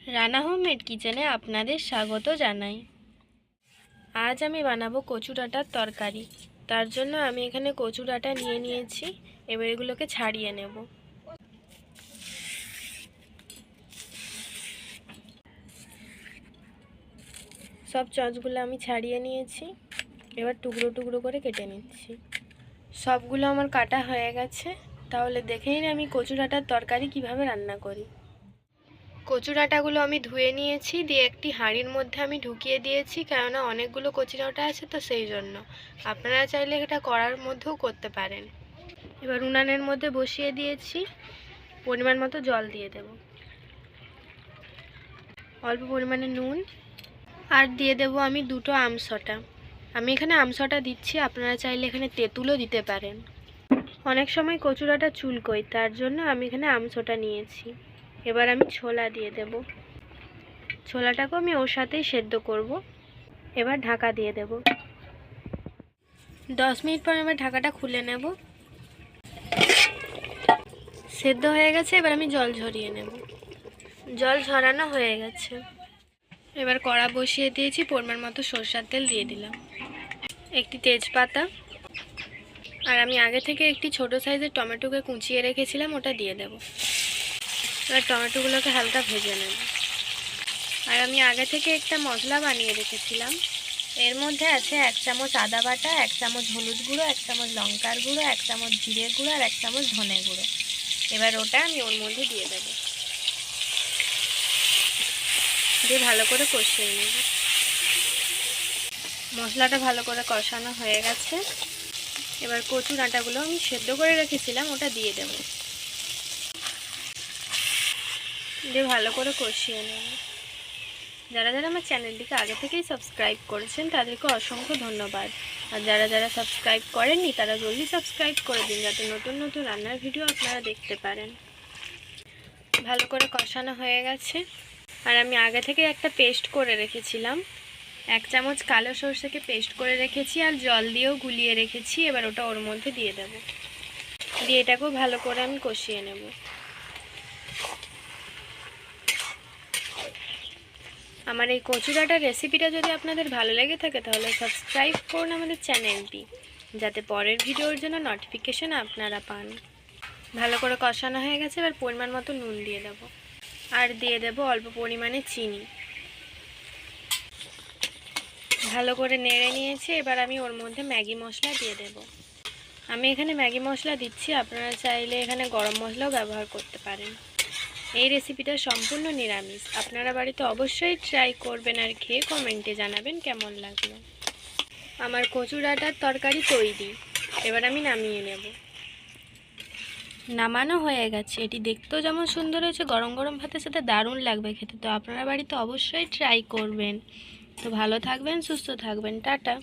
Rana homemade কিচেনে আপনাদের স্বাগত জানাই। আজ আমি বানাবো কচু ডাঁটার তরকারি। তার জন্য আমি এখানে কচু ডাঁটা নিয়ে নিয়েছি। এবার এগুলোকে ছাড়িয়ে নেব। সব চঁচগুলো আমি ছাড়িয়ে নিয়েছি। এবার টুকরো টুকরো করে কেটে নিচ্ছি। সবগুলো আমার কাটা হয়ে গেছে। তাহলে দেখে নিন আমি কচু ডাঁটার তরকারি কিভাবে রান্না করি। কচু ডাঁটাগুলো আমি ধুয়ে নিয়েছি, দিয়ে একটি হাঁড়ির মধ্যে আমি ঢুকিয়ে দিয়েছি, কেননা অনেকগুলো কচি ডাঁটা আছে তো সেই জন্য। আপনারা চাইলে এটা কড়ার মধ্যেও করতে পারেন। এবার উনানের মধ্যে বসিয়ে দিয়েছি, পরিমাণ মতো জল দিয়ে দেব, অল্প পরিমাণে নুন, আর দিয়ে দেব আমি দুটো আমসটা। আমি এখানে আমসটা দিচ্ছি, আপনারা চাইলে এখানে তেঁতুলও দিতে পারেন। অনেক সময় কচু ডাঁটা চুলকোয়, তার জন্য আমি এখানে আমসটা নিয়েছি। এবার আমি ছোলা দিয়ে দেব। ছোলাটাকেও আমি ওর সাথেই সেদ্ধ করব। এবার ঢাকা দিয়ে দেব। 10 মিনিট পর এবার ঢাকাটা খুলে নেব। সেদ্ধ হয়ে গেছে, এবার আমি জল ঝরিয়ে নেব। জল ঝরানো হয়ে গেছে। এবার কড়া বসিয়ে দিয়েছি, পরিমাণ মতো সরষের তেল দিয়ে দিলাম, একটি তেজপাতা, আর আমি আগে থেকে একটি ছোট সাইজের টমেটোকে কুচিয়ে রেখেছিলাম, ওটা দিয়ে দেব। এবার টমেটোগুলোকে হালকা ভেজে নেব। আর আমি আগে থেকে একটা মশলা বানিয়ে রেখেছিলাম। এর মধ্যে আছে 1 চামচ আদা বাটা, 1 চামচ হলুদ গুঁড়ো, 1 চামচ লঙ্কার গুঁড়ো, 1 চামচ জিরে গুঁড়ো, আর 1 চামচ ধনে গুঁড়ো। এবার ওটা আমি ওর মধ্যে দিয়ে দেব, দিয়ে ভালো করে কষিয়ে নেব। মশলাটা ভালো করে কষানো হয়ে গেছে। এবার কচু ডাঁটাগুলো আমি সেদ্ধ করে রেখেছিলাম, ওটা দিয়ে দেব, দিয়ে ভালো করে কষিয়ে নেব। যারা যারা আমার চ্যানেলটিকে আগে থেকেই সাবস্ক্রাইব করেছেন তাদেরকে অসংখ্য ধন্যবাদ। আর যারা যারা সাবস্ক্রাইব করেননি তারা জলদি সাবস্ক্রাইব করে দিন, যাতে নতুন নতুন রান্নার ভিডিও আপনারা দেখতে পারেন। ভালো করে কষানো হয়ে গেছে। আর আমি আগে থেকে একটা পেস্ট করে রেখেছিলাম, 1 চামচ কালো সরষেকে পেস্ট করে রেখেছি, আর জল দিয়েও গুলিয়ে রেখেছি। এবার ওটা ওর মধ্যে দিয়ে দেব, দিয়ে এটাকেও ভালো করে আমি কষিয়ে নেব। আমার এই কচু ডাঁটার রেসিপিটা যদি আপনাদের ভালো লেগে থাকে তাহলে সাবস্ক্রাইব করুন আমাদের চ্যানেলটি, যাতে পরের ভিডিওর জন্য নোটিফিকেশন আপনারা পান। ভালো করে কষানো হয়ে গেছে। এবার পরিমাণ মতো নুন দিয়ে দেব, আর দিয়ে দেব অল্প পরিমাণে চিনি। ভালো করে নেড়ে নিয়েছি। এবার আমি ওর মধ্যে ম্যাগি মশলা দিয়ে দেব। আমি এখানে ম্যাগি মশলা দিচ্ছি, আপনারা চাইলে এখানে গরম মশলাও ব্যবহার করতে পারেন। এই রেসিপিটা সম্পূর্ণ নিরামিষ। আপনারা বাড়িতে অবশ্যই ট্রাই করবেন আর খেয়ে কমেন্টে জানাবেন কেমন লাগলো। আমার কচু ডাঁটার তরকারি তৈরি। এবার আমি নামিয়ে নেব। নামানো হয়ে গেছে। এটি দেখতেও যেমন সুন্দর হয়েছে, গরম গরম ভাতের সাথে দারুণ লাগবে খেতে। তো আপনারা বাড়িতে অবশ্যই ট্রাই করবেন। তো ভালো থাকবেন, সুস্থ থাকবেন, টাটা।